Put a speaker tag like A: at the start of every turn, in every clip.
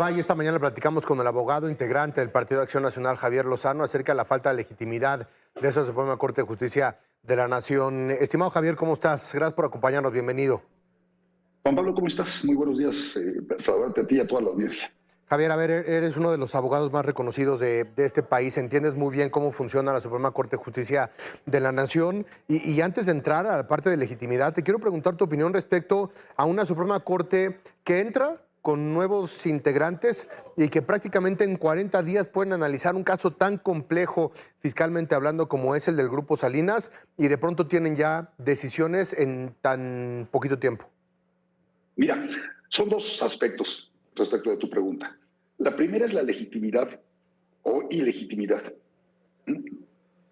A: Y esta mañana platicamos con el abogado integrante del Partido de Acción Nacional, Javier Lozano, acerca de la falta de legitimidad de esa Suprema Corte de Justicia de la Nación. Estimado Javier, ¿cómo estás? Gracias por acompañarnos, bienvenido.
B: Juan Pablo, ¿cómo estás? Muy buenos días. Saludarte a ti y a toda la audiencia.
A: Javier, a ver, eres uno de los abogados más reconocidos de este país, entiendes muy bien cómo funciona la Suprema Corte de Justicia de la Nación y antes de entrar a la parte de legitimidad, te quiero preguntar tu opinión respecto a una Suprema Corte que entra con nuevos integrantes y que prácticamente en 40 días pueden analizar un caso tan complejo fiscalmente hablando como es el del Grupo Salinas y de pronto tienen ya decisiones en tan poquito tiempo.
B: Mira, son dos aspectos respecto de tu pregunta. La primera es la legitimidad o ilegitimidad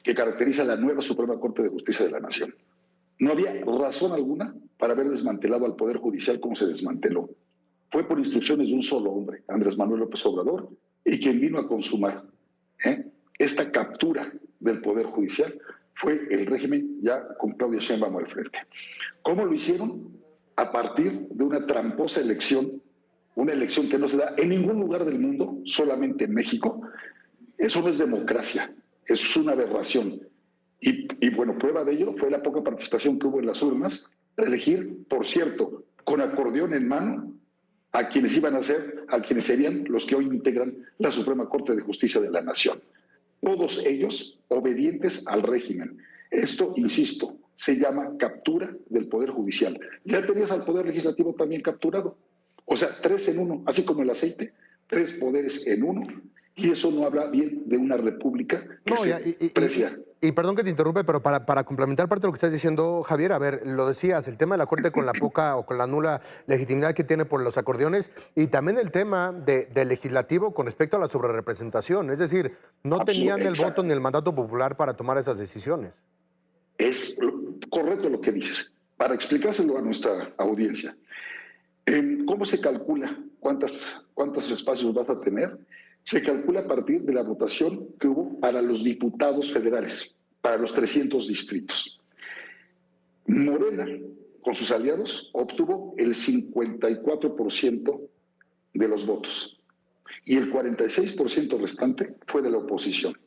B: que caracteriza a la nueva Suprema Corte de Justicia de la Nación. No había razón alguna para haber desmantelado al Poder Judicial como se desmanteló. Fue por instrucciones de un solo hombre, Andrés Manuel López Obrador, y quien vino a consumar esta captura del Poder Judicial fue el régimen ya con Claudia Sheinbaum al frente. ¿Cómo lo hicieron? A partir de una tramposa elección, una elección que no se da en ningún lugar del mundo, solamente en México. Eso no es democracia, eso es una aberración. Y bueno, prueba de ello fue la poca participación que hubo en las urnas para elegir, por cierto, con acordeón en mano, a quienes iban a ser, a quienes serían los que hoy integran la Suprema Corte de Justicia de la Nación. Todos ellos obedientes al régimen. Esto, insisto, se llama captura del Poder Judicial. Ya tenías al Poder Legislativo también capturado. O sea, 3 en 1, así como el aceite, 3 poderes en 1, y eso no habla bien de una república que se precia.
A: Y perdón que te interrumpe, pero para complementar parte de lo que estás diciendo, Javier, a ver, lo decías, el tema de la Corte con la poca o con la nula legitimidad que tiene por los acordeones y también el tema del legislativo con respecto a la sobrerepresentación, es decir, no tenían el voto ni el mandato popular para tomar esas decisiones.
B: Es correcto lo que dices. Para explicárselo a nuestra audiencia, ¿cómo se calcula cuántos espacios vas a tener? Se calcula a partir de la votación que hubo para los diputados federales, para los 300 distritos. Morena, con sus aliados, obtuvo el 54% de los votos y el 46% restante fue de la oposición.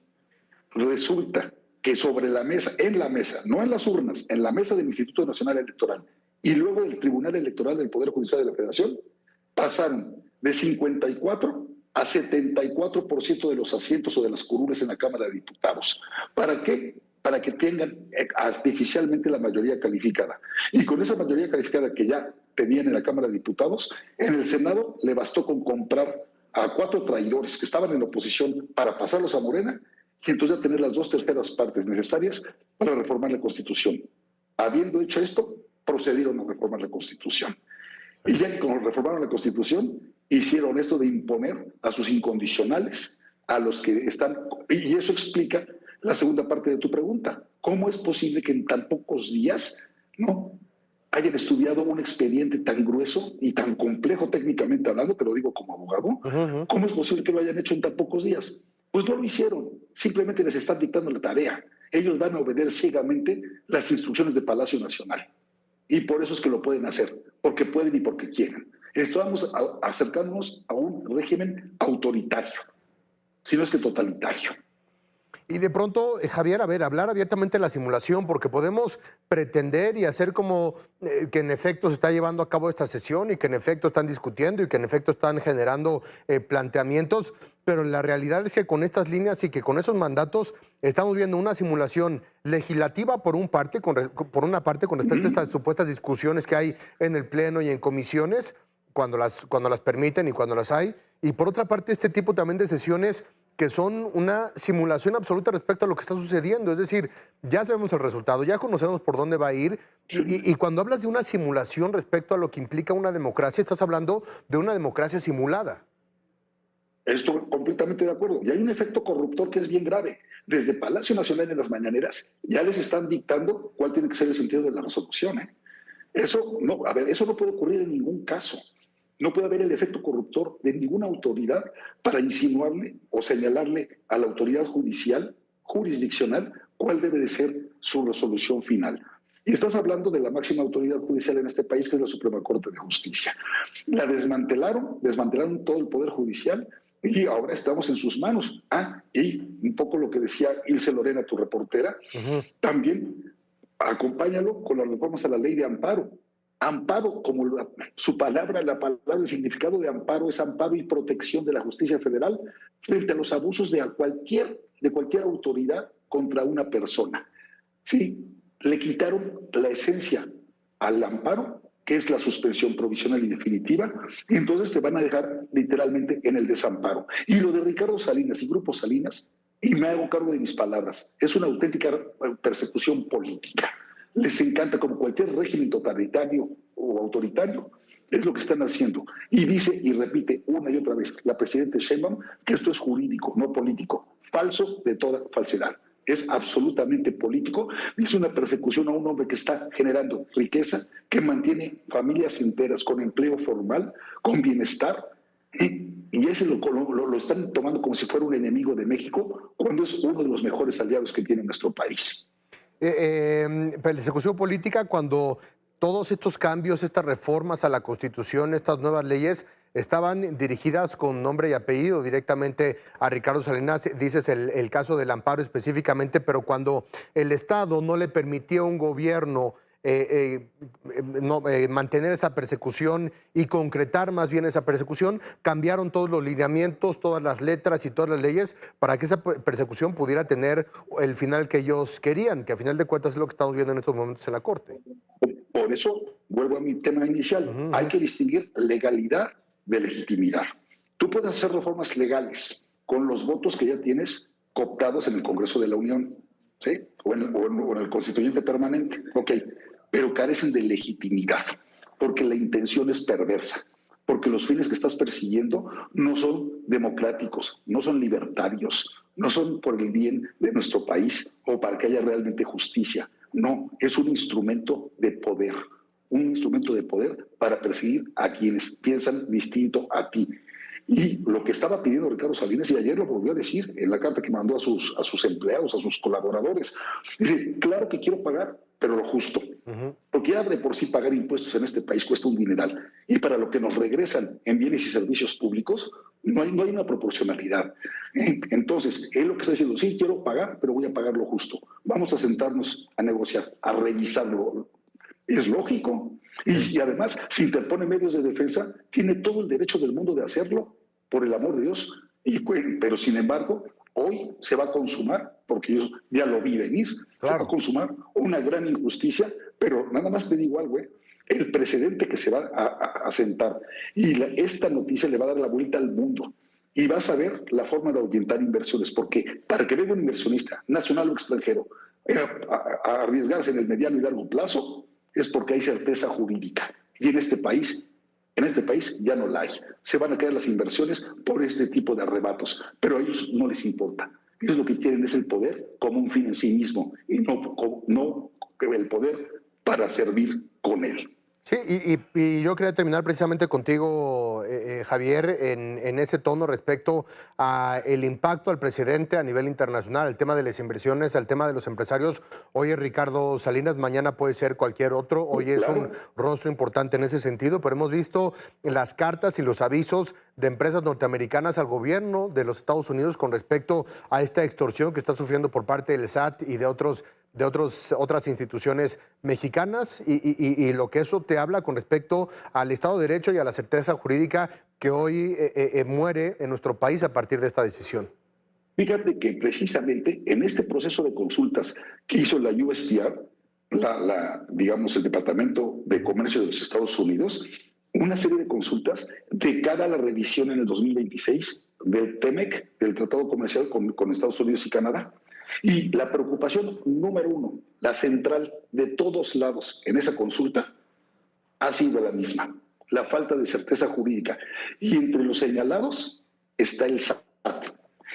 B: Resulta que sobre la mesa, no en las urnas, en la mesa del Instituto Nacional Electoral y luego del Tribunal Electoral del Poder Judicial de la Federación, pasaron de 54 a 74% de los asientos o de las curules en la Cámara de Diputados. ¿Para qué? Para que tengan artificialmente la mayoría calificada. Y con esa mayoría calificada que ya tenían en la Cámara de Diputados, en el Senado le bastó con comprar a 4 traidores que estaban en la oposición para pasarlos a Morena y entonces ya tener las 2/3 partes necesarias para reformar la Constitución. Habiendo hecho esto, procedieron a reformar la Constitución. Y ya que como reformaron la Constitución, hicieron esto de imponer a sus incondicionales, a los que están... Y eso explica la segunda parte de tu pregunta. ¿Cómo es posible que en tan pocos días no hayan estudiado un expediente tan grueso y tan complejo técnicamente hablando, te lo digo como abogado? ¿Cómo es posible que lo hayan hecho en tan pocos días? Pues no lo hicieron, simplemente les están dictando la tarea. Ellos van a obedecer ciegamente las instrucciones de Palacio Nacional. Y por eso es que lo pueden hacer, porque pueden y porque quieren. Estamos acercándonos a un régimen autoritario, si no es que totalitario.
A: Y de pronto, Javier, a ver, hablar abiertamente de la simulación, porque podemos pretender y hacer como que en efecto se está llevando a cabo esta sesión y que en efecto están discutiendo y que en efecto están generando planteamientos, pero la realidad es que con estas líneas y que con esos mandatos estamos viendo una simulación legislativa por una parte con respecto a estas supuestas discusiones que hay en el Pleno y en comisiones, cuando las permiten y cuando las hay, y por otra parte este tipo también de sesiones que son una simulación absoluta respecto a lo que está sucediendo. Es decir, ya sabemos el resultado, ya conocemos por dónde va a ir, y cuando hablas de una simulación respecto a lo que implica una democracia, estás hablando de una democracia simulada.
B: Estoy completamente de acuerdo. Y hay un efecto corruptor que es bien grave. Desde Palacio Nacional en las mañaneras ya les están dictando cuál tiene que ser el sentido de la resolución. Eso no puede ocurrir en ningún caso. No puede haber el efecto corruptor de ninguna autoridad para insinuarle o señalarle a la autoridad judicial, jurisdiccional, cuál debe de ser su resolución final. Y estás hablando de la máxima autoridad judicial en este país, que es la Suprema Corte de Justicia. La desmantelaron todo el Poder Judicial y ahora estamos en sus manos. Y un poco lo que decía Ilse Lorena, tu reportera, también acompáñalo con las reformas a la ley de amparo. Amparo, como su palabra, el significado de amparo es amparo y protección de la justicia federal frente a los abusos de cualquier autoridad contra una persona. Sí, le quitaron la esencia al amparo, que es la suspensión provisional y definitiva, y entonces te van a dejar literalmente en el desamparo. Y lo de Ricardo Salinas y Grupo Salinas, y me hago cargo de mis palabras, es una auténtica persecución política. Les encanta, como cualquier régimen totalitario o autoritario, es lo que están haciendo. Y dice y repite una y otra vez la presidenta Sheinbaum que esto es jurídico, no político. Falso de toda falsedad. Es absolutamente político. Es una persecución a un hombre que está generando riqueza, que mantiene familias enteras con empleo formal, con bienestar. Y ese lo están tomando como si fuera un enemigo de México, cuando es uno de los mejores aliados que tiene nuestro país.
A: Persecución política cuando todos estos cambios, estas reformas a la Constitución, estas nuevas leyes estaban dirigidas con nombre y apellido directamente a Ricardo Salinas, dices el caso del amparo específicamente, pero cuando el Estado no le permitía a un gobierno mantener esa persecución y concretar más bien esa persecución, cambiaron todos los lineamientos, todas las letras y todas las leyes para que esa persecución pudiera tener el final que ellos querían, que a final de cuentas es lo que estamos viendo en estos momentos en la Corte.
B: Por eso vuelvo a mi tema inicial. Hay que distinguir legalidad de legitimidad. Tú puedes hacer reformas legales con los votos que ya tienes cooptados en el Congreso de la Unión, ¿sí? o en el Constituyente Permanente, ok, pero carecen de legitimidad, porque la intención es perversa, porque los fines que estás persiguiendo no son democráticos, no son libertarios, no son por el bien de nuestro país o para que haya realmente justicia. No, es un instrumento de poder para perseguir a quienes piensan distinto a ti. Y lo que estaba pidiendo Ricardo Salinas, y ayer lo volvió a decir en la carta que mandó a sus empleados, a sus colaboradores, dice, claro que quiero pagar, pero lo justo. Porque ya de por sí pagar impuestos en este país cuesta un dineral. Y para lo que nos regresan en bienes y servicios públicos, no hay una proporcionalidad. Entonces, él lo que está diciendo, sí, quiero pagar, pero voy a pagar lo justo. Vamos a sentarnos a negociar, a revisarlo. Es lógico. Y además, si interpone medios de defensa, tiene todo el derecho del mundo de hacerlo, por el amor de Dios. Pero sin embargo, hoy se va a consumar, porque yo ya lo vi venir, claro, se va a consumar una gran injusticia, pero nada más te digo algo, el precedente que se va a sentar, y esta noticia le va a dar la vuelta al mundo. Y vas a ver la forma de ahuyentar inversiones, porque para que venga un inversionista, nacional o extranjero, a arriesgarse en el mediano y largo plazo, es porque hay certeza jurídica. Y en este país ya no la hay. Se van a caer las inversiones por este tipo de arrebatos, pero a ellos no les importa. Ellos lo que quieren es el poder como un fin en sí mismo y no el poder para servir con él.
A: Sí, y yo quería terminar precisamente contigo, Javier, en ese tono respecto al impacto al presidente a nivel internacional, el tema de las inversiones, el tema de los empresarios. Hoy es Ricardo Salinas, mañana puede ser cualquier otro. Hoy es un rostro importante en ese sentido, pero hemos visto las cartas y los avisos de empresas norteamericanas al gobierno de los Estados Unidos con respecto a esta extorsión que está sufriendo por parte del SAT y de otras instituciones mexicanas y lo que eso te habla con respecto al Estado de Derecho y a la certeza jurídica que hoy muere en nuestro país a partir de esta decisión.
B: Fíjate que precisamente en este proceso de consultas que hizo la USTR, digamos el Departamento de Comercio de los Estados Unidos, una serie de consultas de cara a la revisión en el 2026 del TEMEC, del Tratado Comercial con Estados Unidos y Canadá. Y la preocupación número uno, la central de todos lados en esa consulta, ha sido la misma, la falta de certeza jurídica. Y entre los señalados está el SAT.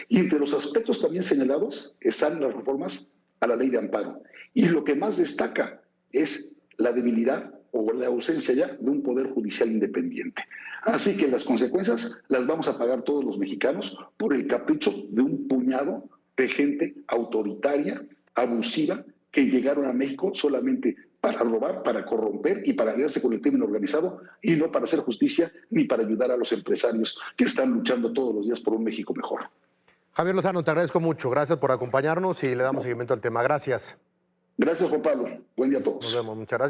B: Y entre los aspectos también señalados están las reformas a la ley de amparo. Y lo que más destaca es la debilidad o la ausencia ya de un poder judicial independiente. Así que las consecuencias las vamos a pagar todos los mexicanos por el capricho de un puñado de gente autoritaria, abusiva, que llegaron a México solamente para robar, para corromper y para aliarse con el crimen organizado, y no para hacer justicia ni para ayudar a los empresarios que están luchando todos los días por un México mejor.
A: Javier Lozano, te agradezco mucho. Gracias por acompañarnos y le damos seguimiento al tema. Gracias.
B: Gracias, Juan Pablo. Buen día a todos.
A: Nos vemos. Muchas gracias.